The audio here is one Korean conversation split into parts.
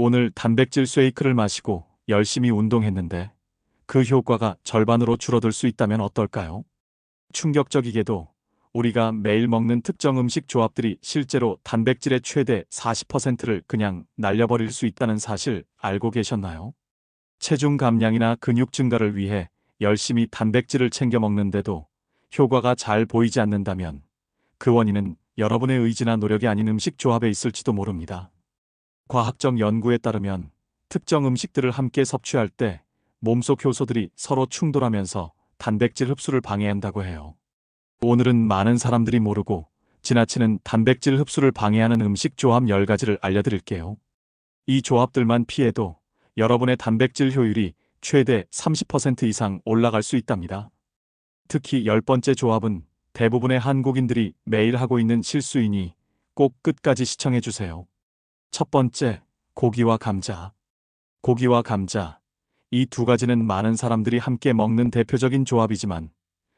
오늘 단백질 쉐이크를 마시고 열심히 운동했는데 그 효과가 절반으로 줄어들 수 있다면 어떨까요? 충격적이게도 우리가 매일 먹는 특정 음식 조합들이 실제로 단백질의 최대 40%를 그냥 날려버릴 수 있다는 사실 알고 계셨나요? 체중 감량이나 근육 증가를 위해 열심히 단백질을 챙겨 먹는데도 효과가 잘 보이지 않는다면 그 원인은 여러분의 의지나 노력이 아닌 음식 조합에 있을지도 모릅니다. 과학적 연구에 따르면 특정 음식들을 함께 섭취할 때 몸속 효소들이 서로 충돌하면서 단백질 흡수를 방해한다고 해요. 오늘은 많은 사람들이 모르고 지나치는 단백질 흡수를 방해하는 음식 조합 10가지를 알려드릴게요. 이 조합들만 피해도 여러분의 단백질 효율이 최대 30% 이상 올라갈 수 있답니다. 특히 10번째 조합은 대부분의 한국인들이 매일 하고 있는 실수이니 꼭 끝까지 시청해주세요. 첫 번째, 고기와 감자. 고기와 감자. 이 두 가지는 많은 사람들이 함께 먹는 대표적인 조합이지만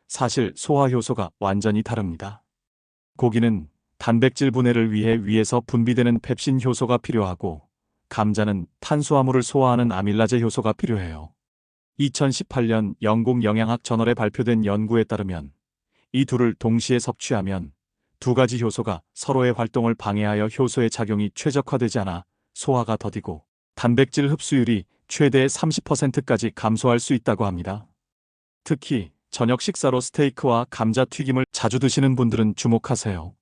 사실 소화 효소가 완전히 다릅니다. 고기는 단백질 분해를 위해 위에서 분비되는 펩신 효소가 필요하고 감자는 탄수화물을 소화하는 아밀라제 효소가 필요해요. 2018년 영국 영양학 저널에 발표된 연구에 따르면 이 둘을 동시에 섭취하면 두 가지 효소가 서로의 활동을 방해하여 효소의 작용이 최적화되지 않아 소화가 더디고 단백질 흡수율이 최대 30%까지 감소할 수 있다고 합니다. 특히 저녁 식사로 스테이크와 감자 튀김을 자주 드시는 분들은 주목하세요.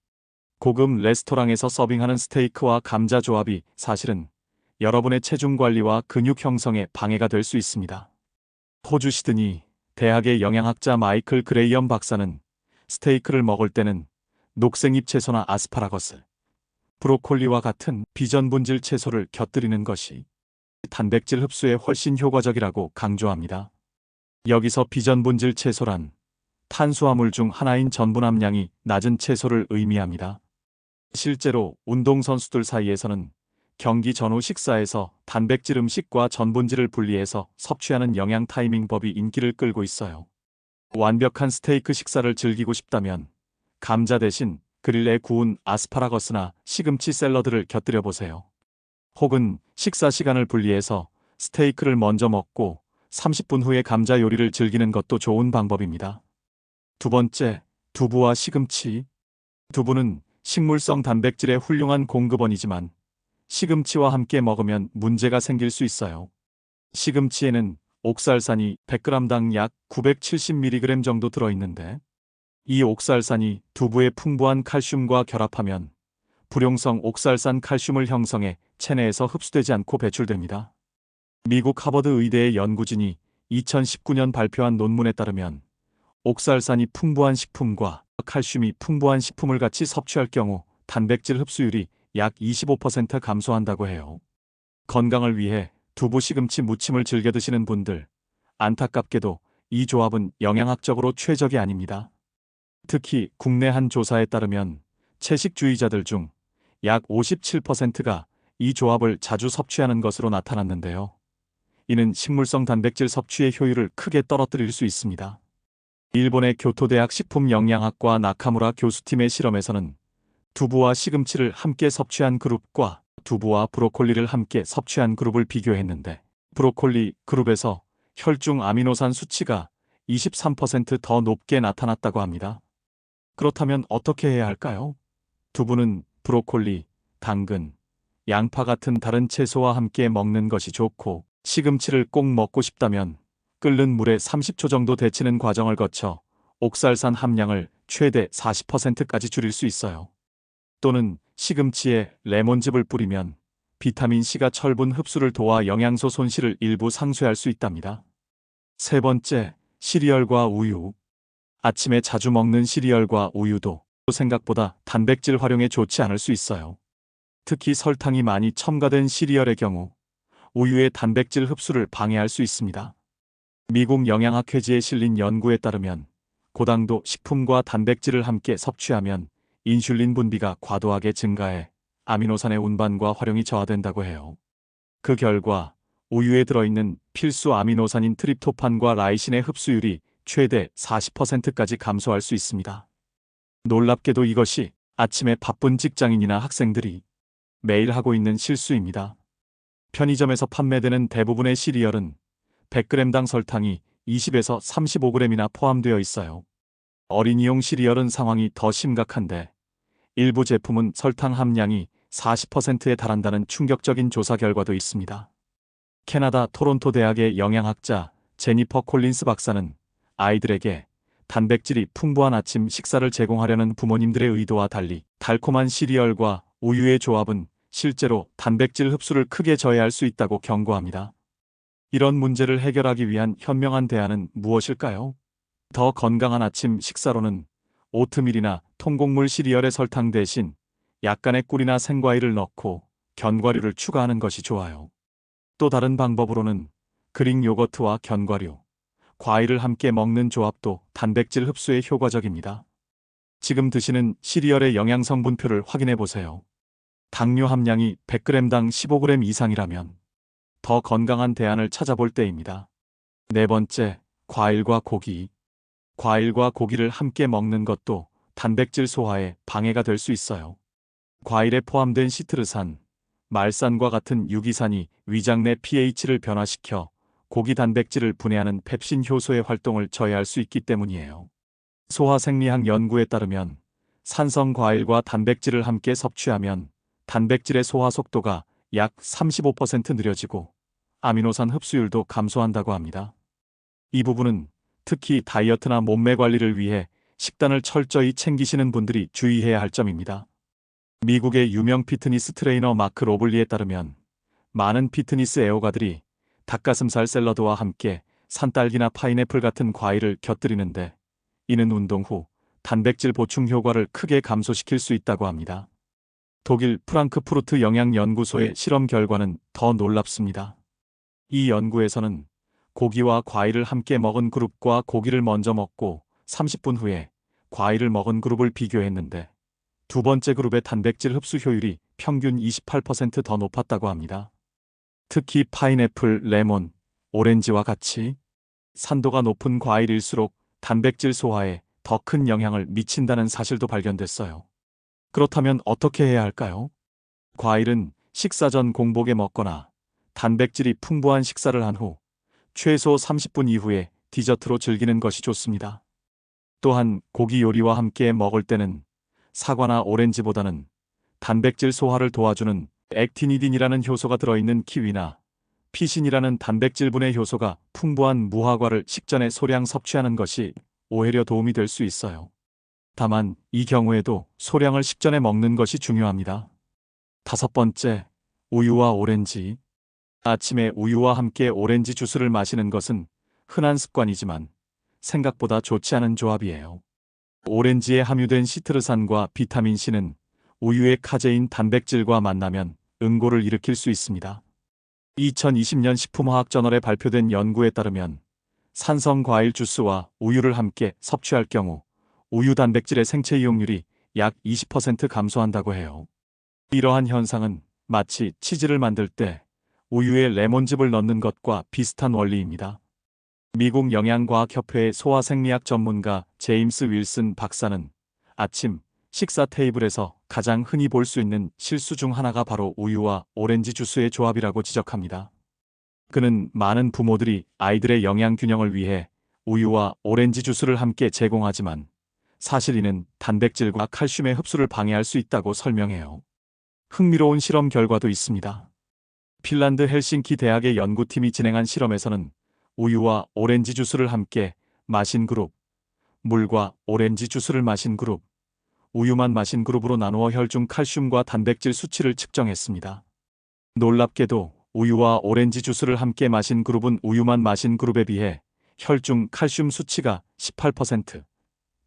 고급 레스토랑에서 서빙하는 스테이크와 감자 조합이 사실은 여러분의 체중 관리와 근육 형성에 방해가 될 수 있습니다. 호주 시드니 대학의 영양학자 마이클 그레이엄 박사는 스테이크를 먹을 때는 녹색잎 채소나 아스파라거스, 브로콜리와 같은 비전분질 채소를 곁들이는 것이 단백질 흡수에 훨씬 효과적이라고 강조합니다. 여기서 비전분질 채소란 탄수화물 중 하나인 전분 함량이 낮은 채소를 의미합니다. 실제로 운동선수들 사이에서는 경기 전후 식사에서 단백질 음식과 전분질을 분리해서 섭취하는 영양 타이밍법이 인기를 끌고 있어요. 완벽한 스테이크 식사를 즐기고 싶다면 감자 대신 그릴에 구운 아스파라거스나 시금치 샐러드를 곁들여 보세요. 혹은 식사 시간을 분리해서 스테이크를 먼저 먹고 30분 후에 감자 요리를 즐기는 것도 좋은 방법입니다. 두 번째, 두부와 시금치. 두부는 식물성 단백질의 훌륭한 공급원이지만 시금치와 함께 먹으면 문제가 생길 수 있어요. 시금치에는 옥살산이 100g당 약 970mg 정도 들어있는데 이 옥살산이 두부의 풍부한 칼슘과 결합하면 불용성 옥살산 칼슘을 형성해 체내에서 흡수되지 않고 배출됩니다. 미국 하버드 의대의 연구진이 2019년 발표한 논문에 따르면 옥살산이 풍부한 식품과 칼슘이 풍부한 식품을 같이 섭취할 경우 단백질 흡수율이 약 25% 감소한다고 해요. 건강을 위해 두부 시금치 무침을 즐겨 드시는 분들, 안타깝게도 이 조합은 영양학적으로 최적이 아닙니다. 특히 국내 한 조사에 따르면 채식주의자들 중 약 57%가 이 조합을 자주 섭취하는 것으로 나타났는데요. 이는 식물성 단백질 섭취의 효율을 크게 떨어뜨릴 수 있습니다. 일본의 교토대학 식품영양학과 나카무라 교수팀의 실험에서는 두부와 시금치를 함께 섭취한 그룹과 두부와 브로콜리를 함께 섭취한 그룹을 비교했는데 브로콜리 그룹에서 혈중 아미노산 수치가 23% 더 높게 나타났다고 합니다. 그렇다면 어떻게 해야 할까요? 두부는 브로콜리, 당근, 양파 같은 다른 채소와 함께 먹는 것이 좋고 시금치를 꼭 먹고 싶다면 끓는 물에 30초 정도 데치는 과정을 거쳐 옥살산 함량을 최대 40%까지 줄일 수 있어요. 또는 시금치에 레몬즙을 뿌리면 비타민C가 철분 흡수를 도와 영양소 손실을 일부 상쇄할 수 있답니다. 세 번째, 시리얼과 우유. 아침에 자주 먹는 시리얼과 우유도 생각보다 단백질 활용에 좋지 않을 수 있어요. 특히 설탕이 많이 첨가된 시리얼의 경우 우유의 단백질 흡수를 방해할 수 있습니다. 미국 영양학회지에 실린 연구에 따르면 고당도 식품과 단백질을 함께 섭취하면 인슐린 분비가 과도하게 증가해 아미노산의 운반과 활용이 저하된다고 해요. 그 결과 우유에 들어있는 필수 아미노산인 트립토판과 라이신의 흡수율이 최대 40%까지 감소할 수 있습니다. 놀랍게도 이것이 아침에 바쁜 직장인이나 학생들이 매일 하고 있는 실수입니다. 편의점에서 판매되는 대부분의 시리얼은 100g당 설탕이 20에서 35g이나 포함되어 있어요. 어린이용 시리얼은 상황이 더 심각한데 일부 제품은 설탕 함량이 40%에 달한다는 충격적인 조사 결과도 있습니다. 캐나다 토론토 대학의 영양학자 제니퍼 콜린스 박사는 아이들에게 단백질이 풍부한 아침 식사를 제공하려는 부모님들의 의도와 달리 달콤한 시리얼과 우유의 조합은 실제로 단백질 흡수를 크게 저해할 수 있다고 경고합니다. 이런 문제를 해결하기 위한 현명한 대안은 무엇일까요? 더 건강한 아침 식사로는 오트밀이나 통곡물 시리얼에 설탕 대신 약간의 꿀이나 생과일을 넣고 견과류를 추가하는 것이 좋아요. 또 다른 방법으로는 그릭 요거트와 견과류, 과일을 함께 먹는 조합도 단백질 흡수에 효과적입니다. 지금 드시는 시리얼의 영양 성분표를 확인해 보세요. 당류 함량이 100g당 15g 이상이라면 더 건강한 대안을 찾아볼 때입니다. 네 번째, 과일과 고기. 과일과 고기를 함께 먹는 것도 단백질 소화에 방해가 될 수 있어요. 과일에 포함된 시트르산, 말산과 같은 유기산이 위장 내 pH를 변화시켜 고기 단백질을 분해하는 펩신 효소의 활동을 저해할 수 있기 때문이에요. 소화생리학 연구에 따르면 산성 과일과 단백질을 함께 섭취하면 단백질의 소화 속도가 약 35% 느려지고 아미노산 흡수율도 감소한다고 합니다. 이 부분은 특히 다이어트나 몸매 관리를 위해 식단을 철저히 챙기시는 분들이 주의해야 할 점입니다. 미국의 유명 피트니스 트레이너 마크 로블리에 따르면 많은 피트니스 애호가들이 닭가슴살 샐러드와 함께 산딸기나 파인애플 같은 과일을 곁들이는데 이는 운동 후 단백질 보충 효과를 크게 감소시킬 수 있다고 합니다. 독일 프랑크푸르트 영양연구소의 실험 결과는 더 놀랍습니다. 이 연구에서는 고기와 과일을 함께 먹은 그룹과 고기를 먼저 먹고 30분 후에 과일을 먹은 그룹을 비교했는데 두 번째 그룹의 단백질 흡수 효율이 평균 28% 더 높았다고 합니다. 특히 파인애플, 레몬, 오렌지와 같이 산도가 높은 과일일수록 단백질 소화에 더 큰 영향을 미친다는 사실도 발견됐어요. 그렇다면 어떻게 해야 할까요? 과일은 식사 전 공복에 먹거나 단백질이 풍부한 식사를 한 후 최소 30분 이후에 디저트로 즐기는 것이 좋습니다. 또한 고기 요리와 함께 먹을 때는 사과나 오렌지보다는 단백질 소화를 도와주는 액티니딘이라는 효소가 들어있는 키위나 피신이라는 단백질 분해 효소가 풍부한 무화과를 식전에 소량 섭취하는 것이 오히려 도움이 될 수 있어요. 다만 이 경우에도 소량을 식전에 먹는 것이 중요합니다. 다섯 번째, 우유와 오렌지. 아침에 우유와 함께 오렌지 주스를 마시는 것은 흔한 습관이지만 생각보다 좋지 않은 조합이에요. 오렌지에 함유된 시트르산과 비타민 C는 우유의 카제인 단백질과 만나면 응고를 일으킬 수 있습니다. 2020년 식품화학저널에 발표된 연구에 따르면 산성 과일 주스와 우유를 함께 섭취할 경우 우유 단백질의 생체 이용률이 약 20% 감소한다고 해요. 이러한 현상은 마치 치즈를 만들 때 우유에 레몬즙을 넣는 것과 비슷한 원리입니다. 미국 영양과학협회의 소화생리학 전문가 제임스 윌슨 박사는 아침 식사 테이블에서 가장 흔히 볼 수 있는 실수 중 하나가 바로 우유와 오렌지 주스의 조합이라고 지적합니다. 그는 많은 부모들이 아이들의 영양 균형을 위해 우유와 오렌지 주스를 함께 제공하지만 사실 이는 단백질과 칼슘의 흡수를 방해할 수 있다고 설명해요. 흥미로운 실험 결과도 있습니다. 핀란드 헬싱키 대학의 연구팀이 진행한 실험에서는 우유와 오렌지 주스를 함께 마신 그룹, 물과 오렌지 주스를 마신 그룹, 우유만 마신 그룹으로 나누어 혈중 칼슘과 단백질 수치를 측정했습니다. 놀랍게도 우유와 오렌지 주스를 함께 마신 그룹은 우유만 마신 그룹에 비해 혈중 칼슘 수치가 18%,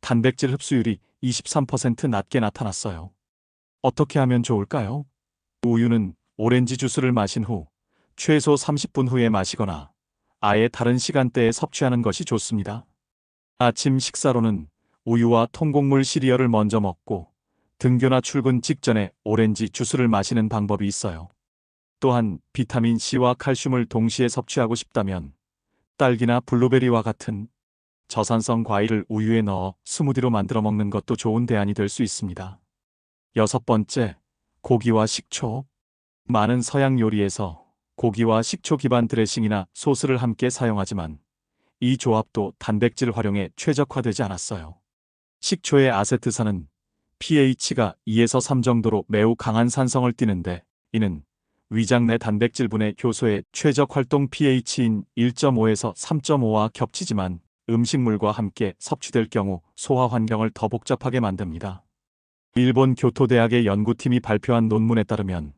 단백질 흡수율이 23% 낮게 나타났어요. 어떻게 하면 좋을까요? 우유는 오렌지 주스를 마신 후 최소 30분 후에 마시거나 아예 다른 시간대에 섭취하는 것이 좋습니다. 아침 식사로는 우유와 통곡물 시리얼을 먼저 먹고 등교나 출근 직전에 오렌지 주스를 마시는 방법이 있어요. 또한 비타민 C와 칼슘을 동시에 섭취하고 싶다면 딸기나 블루베리와 같은 저산성 과일을 우유에 넣어 스무디로 만들어 먹는 것도 좋은 대안이 될 수 있습니다. 여섯 번째, 고기와 식초. 많은 서양 요리에서 고기와 식초 기반 드레싱이나 소스를 함께 사용하지만 이 조합도 단백질 활용에 최적화되지 않았어요. 식초의 아세트산은 pH가 2에서 3 정도로 매우 강한 산성을 띠는데 이는 위장 내 단백질분해 효소의 최적 활동 pH인 1.5에서 3.5와 겹치지만 음식물과 함께 섭취될 경우 소화 환경을 더 복잡하게 만듭니다. 일본 교토대학의 연구팀이 발표한 논문에 따르면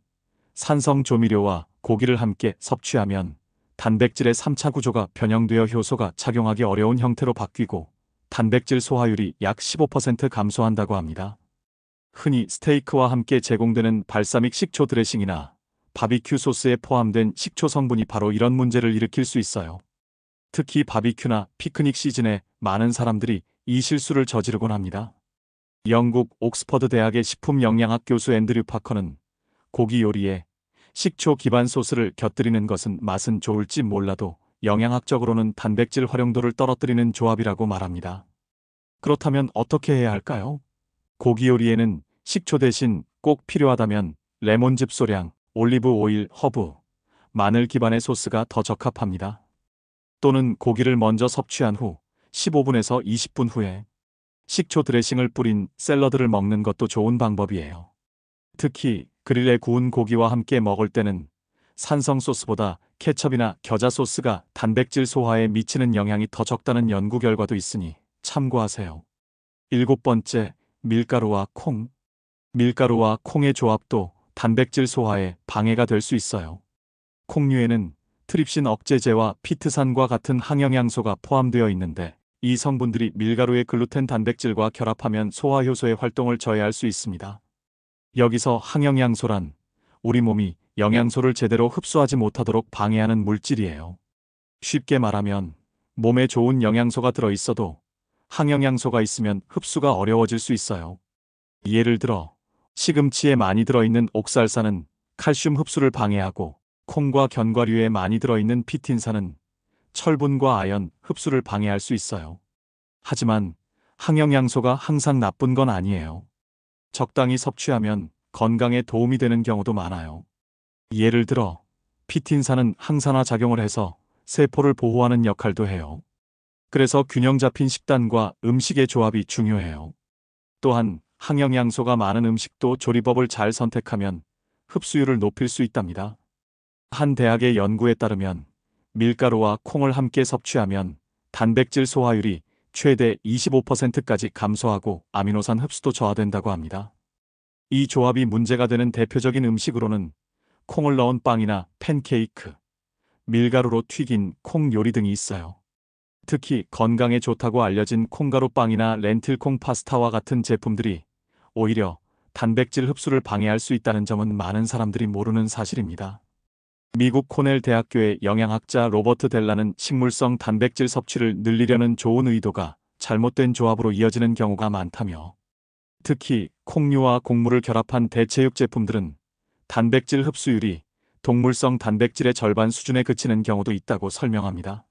산성 조미료와 고기를 함께 섭취하면 단백질의 3차 구조가 변형되어 효소가 작용하기 어려운 형태로 바뀌고 단백질 소화율이 약 15% 감소한다고 합니다. 흔히 스테이크와 함께 제공되는 발사믹 식초 드레싱이나 바비큐 소스에 포함된 식초 성분이 바로 이런 문제를 일으킬 수 있어요. 특히 바비큐나 피크닉 시즌에 많은 사람들이 이 실수를 저지르곤 합니다. 영국 옥스퍼드 대학의 식품영양학 교수 앤드류 파커는 고기 요리에 식초 기반 소스를 곁들이는 것은 맛은 좋을지 몰라도 영양학적으로는 단백질 활용도를 떨어뜨리는 조합이라고 말합니다. 그렇다면 어떻게 해야 할까요? 고기 요리에는 식초 대신 꼭 필요하다면 레몬즙 소량, 올리브 오일, 허브, 마늘 기반의 소스가 더 적합합니다. 또는 고기를 먼저 섭취한 후 15분에서 20분 후에 식초 드레싱을 뿌린 샐러드를 먹는 것도 좋은 방법이에요. 특히 그릴에 구운 고기와 함께 먹을 때는 산성 소스보다 케첩이나 겨자 소스가 단백질 소화에 미치는 영향이 더 적다는 연구 결과도 있으니 참고하세요. 7번째, 밀가루와 콩. 밀가루와 콩의 조합도 단백질 소화에 방해가 될 수 있어요. 콩류에는 트립신 억제제와 피트산과 같은 항영양소가 포함되어 있는데 이 성분들이 밀가루의 글루텐 단백질과 결합하면 소화 효소의 활동을 저해할 수 있습니다. 여기서 항영양소란 우리 몸이 영양소를 제대로 흡수하지 못하도록 방해하는 물질이에요. 쉽게 말하면 몸에 좋은 영양소가 들어있어도 항영양소가 있으면 흡수가 어려워질 수 있어요. 예를 들어 시금치에 많이 들어있는 옥살산은 칼슘 흡수를 방해하고 콩과 견과류에 많이 들어있는 피틴산은 철분과 아연 흡수를 방해할 수 있어요. 하지만 항영양소가 항상 나쁜 건 아니에요. 적당히 섭취하면 건강에 도움이 되는 경우도 많아요. 예를 들어 피틴산은 항산화 작용을 해서 세포를 보호하는 역할도 해요. 그래서 균형 잡힌 식단과 음식의 조합이 중요해요. 또한 항영양소가 많은 음식도 조리법을 잘 선택하면 흡수율을 높일 수 있답니다. 한 대학의 연구에 따르면 밀가루와 콩을 함께 섭취하면 단백질 소화율이 최대 25%까지 감소하고 아미노산 흡수도 저하된다고 합니다. 이 조합이 문제가 되는 대표적인 음식으로는 콩을 넣은 빵이나 팬케이크, 밀가루로 튀긴 콩 요리 등이 있어요. 특히 건강에 좋다고 알려진 콩가루 빵이나 렌틸콩 파스타와 같은 제품들이 오히려 단백질 흡수를 방해할 수 있다는 점은 많은 사람들이 모르는 사실입니다. 미국 코넬 대학교의 영양학자 로버트 델라는 식물성 단백질 섭취를 늘리려는 좋은 의도가 잘못된 조합으로 이어지는 경우가 많다며, 특히 콩류와 곡물을 결합한 대체육 제품들은 단백질 흡수율이 동물성 단백질의 절반 수준에 그치는 경우도 있다고 설명합니다.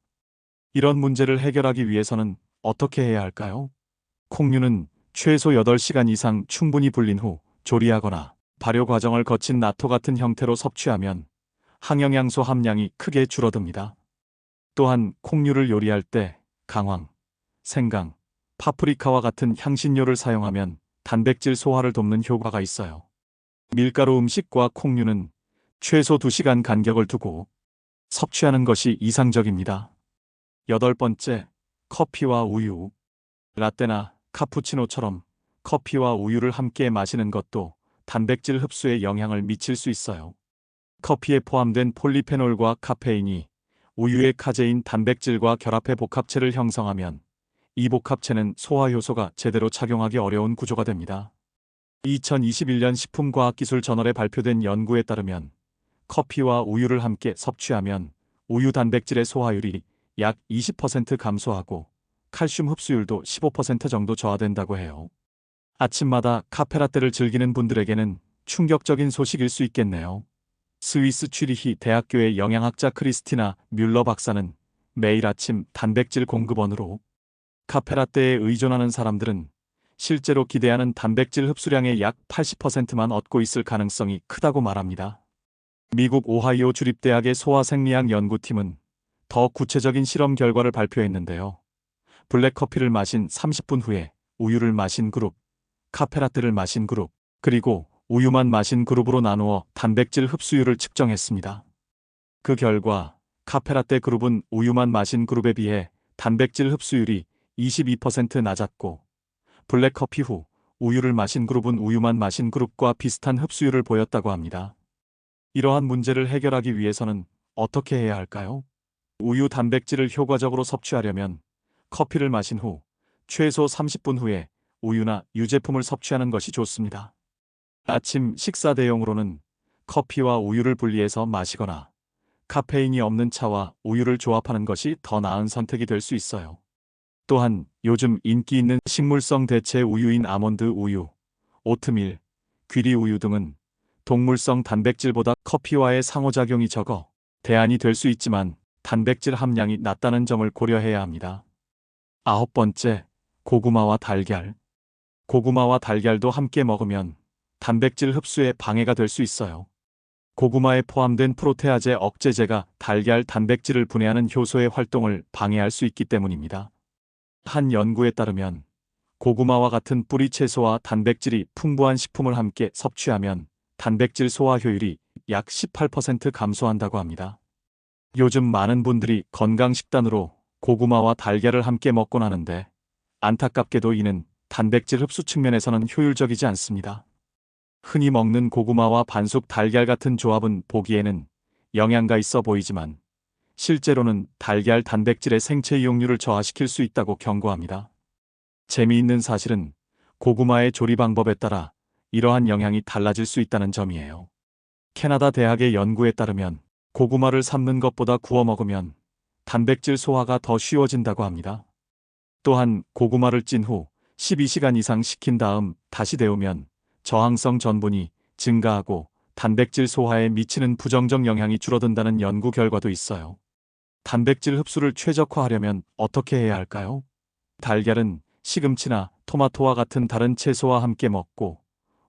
이런 문제를 해결하기 위해서는 어떻게 해야 할까요? 콩류는 최소 8시간 이상 충분히 불린 후 조리하거나 발효 과정을 거친 나토 같은 형태로 섭취하면 항영양소 함량이 크게 줄어듭니다. 또한 콩류를 요리할 때 강황, 생강, 파프리카와 같은 향신료를 사용하면 단백질 소화를 돕는 효과가 있어요. 밀가루 음식과 콩류는 최소 2시간 간격을 두고 섭취하는 것이 이상적입니다. 8번째, 커피와 우유. 라떼나 카푸치노처럼 커피와 우유를 함께 마시는 것도 단백질 흡수에 영향을 미칠 수 있어요. 커피에 포함된 폴리페놀과 카페인이 우유의 카제인 단백질과 결합해 복합체를 형성하면 이 복합체는 소화 효소가 제대로 작용하기 어려운 구조가 됩니다. 2021년 식품과학기술 저널에 발표된 연구에 따르면 커피와 우유를 함께 섭취하면 우유 단백질의 소화율이 약 20% 감소하고 칼슘 흡수율도 15% 정도 저하된다고 해요. 아침마다 카페라떼를 즐기는 분들에게는 충격적인 소식일 수 있겠네요. 스위스 취리히 대학교의 영양학자 크리스티나 뮬러 박사는 매일 아침 단백질 공급원으로 카페라떼에 의존하는 사람들은 실제로 기대하는 단백질 흡수량의 약 80%만 얻고 있을 가능성이 크다고 말합니다. 미국 오하이오 주립대학의 소화생리학 연구팀은 더 구체적인 실험 결과를 발표했는데요. 블랙커피를 마신 30분 후에 우유를 마신 그룹, 카페라떼를 마신 그룹, 그리고 우유만 마신 그룹으로 나누어 단백질 흡수율을 측정했습니다. 그 결과 카페라떼 그룹은 우유만 마신 그룹에 비해 단백질 흡수율이 22% 낮았고, 블랙커피 후 우유를 마신 그룹은 우유만 마신 그룹과 비슷한 흡수율을 보였다고 합니다. 이러한 문제를 해결하기 위해서는 어떻게 해야 할까요? 우유 단백질을 효과적으로 섭취하려면 커피를 마신 후 최소 30분 후에 우유나 유제품을 섭취하는 것이 좋습니다. 아침 식사 대용으로는 커피와 우유를 분리해서 마시거나 카페인이 없는 차와 우유를 조합하는 것이 더 나은 선택이 될 수 있어요. 또한 요즘 인기 있는 식물성 대체 우유인 아몬드 우유, 오트밀, 귀리 우유 등은 동물성 단백질보다 커피와의 상호작용이 적어 대안이 될 수 있지만 단백질 함량이 낮다는 점을 고려해야 합니다. 9번째, 고구마와 달걀. 고구마와 달걀도 함께 먹으면 단백질 흡수에 방해가 될 수 있어요. 고구마에 포함된 프로테아제 억제제가 달걀 단백질을 분해하는 효소의 활동을 방해할 수 있기 때문입니다. 한 연구에 따르면 고구마와 같은 뿌리 채소와 단백질이 풍부한 식품을 함께 섭취하면 단백질 소화 효율이 약 18% 감소한다고 합니다. 요즘 많은 분들이 건강식단으로 고구마와 달걀을 함께 먹곤 하는데, 안타깝게도 이는 단백질 흡수 측면에서는 효율적이지 않습니다. 흔히 먹는 고구마와 반숙 달걀 같은 조합은 보기에는 영양가 있어 보이지만 실제로는 달걀 단백질의 생체 이용률을 저하시킬 수 있다고 경고합니다. 재미있는 사실은 고구마의 조리 방법에 따라 이러한 영향이 달라질 수 있다는 점이에요. 캐나다 대학의 연구에 따르면 고구마를 삶는 것보다 구워 먹으면 단백질 소화가 더 쉬워진다고 합니다. 또한 고구마를 찐 후 12시간 이상 식힌 다음 다시 데우면 저항성 전분이 증가하고 단백질 소화에 미치는 부정적 영향이 줄어든다는 연구 결과도 있어요. 단백질 흡수를 최적화하려면 어떻게 해야 할까요? 달걀은 시금치나 토마토와 같은 다른 채소와 함께 먹고,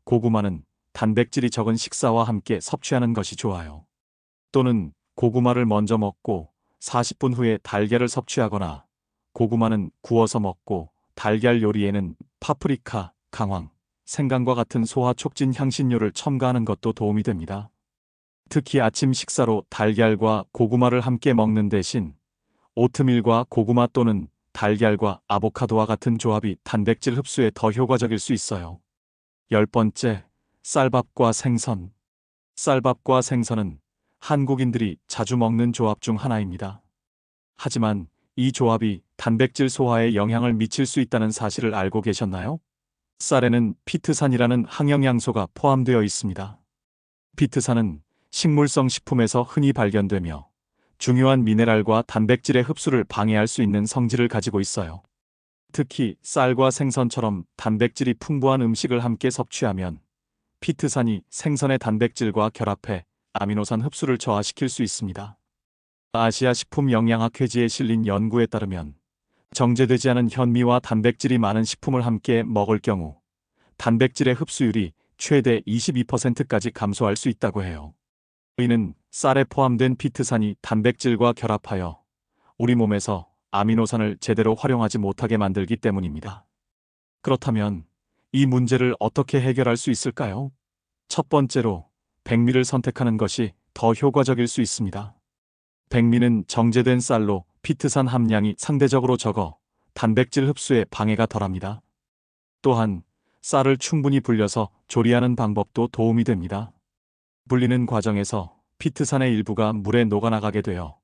고구마는 단백질이 적은 식사와 함께 섭취하는 것이 좋아요. 또는 고구마를 먼저 먹고 40분 후에 달걀을 섭취하거나, 고구마는 구워서 먹고 달걀 요리에는 파프리카, 강황, 생강과 같은 소화 촉진 향신료를 첨가하는 것도 도움이 됩니다. 특히 아침 식사로 달걀과 고구마를 함께 먹는 대신 오트밀과 고구마 또는 달걀과 아보카도와 같은 조합이 단백질 흡수에 더 효과적일 수 있어요. 10번째, 쌀밥과 생선. 쌀밥과 생선은 한국인들이 자주 먹는 조합 중 하나입니다. 하지만 이 조합이 단백질 소화에 영향을 미칠 수 있다는 사실을 알고 계셨나요? 쌀에는 피트산이라는 항영양소가 포함되어 있습니다. 피트산은 식물성 식품에서 흔히 발견되며 중요한 미네랄과 단백질의 흡수를 방해할 수 있는 성질을 가지고 있어요. 특히 쌀과 생선처럼 단백질이 풍부한 음식을 함께 섭취하면 피트산이 생선의 단백질과 결합해 아미노산 흡수를 저하시킬 수 있습니다. 아시아 식품영양학회지에 실린 연구에 따르면 정제되지 않은 현미와 단백질이 많은 식품을 함께 먹을 경우 단백질의 흡수율이 최대 22%까지 감소할 수 있다고 해요. 이는 쌀에 포함된 피트산이 단백질과 결합하여 우리 몸에서 아미노산을 제대로 활용하지 못하게 만들기 때문입니다. 그렇다면 이 문제를 어떻게 해결할 수 있을까요? 첫 번째로 백미를 선택하는 것이 더 효과적일 수 있습니다. 백미는 정제된 쌀로 피트산 함량이 상대적으로 적어 단백질 흡수에 방해가 덜합니다. 또한 쌀을 충분히 불려서 조리하는 방법도 도움이 됩니다. 불리는 과정에서 피트산의 일부가 물에 녹아나가게 되어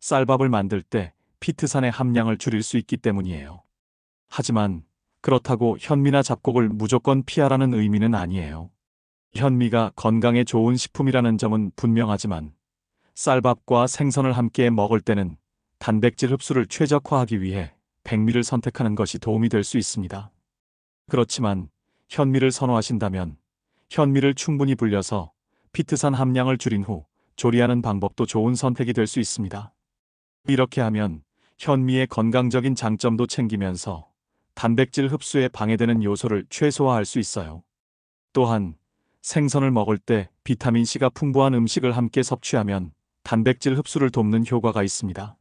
쌀밥을 만들 때 피트산의 함량을 줄일 수 있기 때문이에요. 하지만 그렇다고 현미나 잡곡을 무조건 피하라는 의미는 아니에요. 현미가 건강에 좋은 식품이라는 점은 분명하지만 쌀밥과 생선을 함께 먹을 때는 단백질 흡수를 최적화하기 위해 백미를 선택하는 것이 도움이 될 수 있습니다. 그렇지만 현미를 선호하신다면 현미를 충분히 불려서 피트산 함량을 줄인 후 조리하는 방법도 좋은 선택이 될 수 있습니다. 이렇게 하면 현미의 건강적인 장점도 챙기면서 단백질 흡수에 방해되는 요소를 최소화할 수 있어요. 또한 생선을 먹을 때 비타민C가 풍부한 음식을 함께 섭취하면 단백질 흡수를 돕는 효과가 있습니다.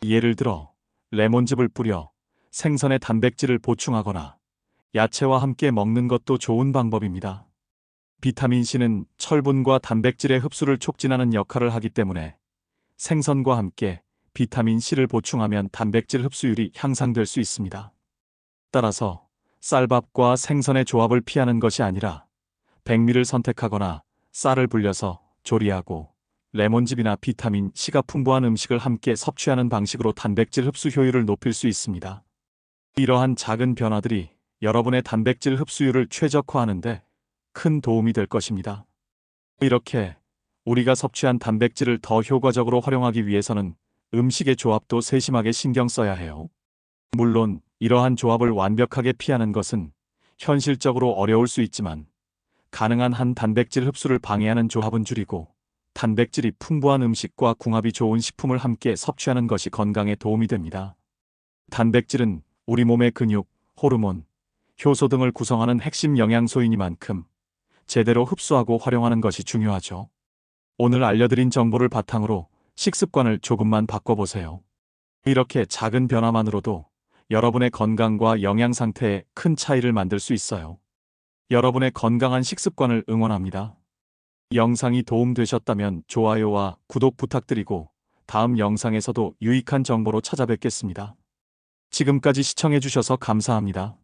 예를 들어 레몬즙을 뿌려 생선의 단백질을 보충하거나 야채와 함께 먹는 것도 좋은 방법입니다. 비타민C는 철분과 단백질의 흡수를 촉진하는 역할을 하기 때문에 생선과 함께 비타민C를 보충하면 단백질 흡수율이 향상될 수 있습니다. 따라서 쌀밥과 생선의 조합을 피하는 것이 아니라 백미를 선택하거나 쌀을 불려서 조리하고 레몬즙이나 비타민C가 풍부한 음식을 함께 섭취하는 방식으로 단백질 흡수 효율을 높일 수 있습니다. 이러한 작은 변화들이 여러분의 단백질 흡수율을 최적화하는 데 큰 도움이 될 것입니다. 이렇게 우리가 섭취한 단백질을 더 효과적으로 활용하기 위해서는 음식의 조합도 세심하게 신경 써야 해요. 물론 이러한 조합을 완벽하게 피하는 것은 현실적으로 어려울 수 있지만 가능한 한 단백질 흡수를 방해하는 조합은 줄이고 단백질이 풍부한 음식과 궁합이 좋은 식품을 함께 섭취하는 것이 건강에 도움이 됩니다. 단백질은 우리 몸의 근육, 호르몬, 효소 등을 구성하는 핵심 영양소이니만큼 제대로 흡수하고 활용하는 것이 중요하죠. 오늘 알려드린 정보를 바탕으로 식습관을 조금만 바꿔보세요. 이렇게 작은 변화만으로도 여러분의 건강과 영양 상태에 큰 차이를 만들 수 있어요. 여러분의 건강한 식습관을 응원합니다. 영상이 도움되셨다면 좋아요와 구독 부탁드리고 다음 영상에서도 유익한 정보로 찾아뵙겠습니다. 지금까지 시청해주셔서 감사합니다.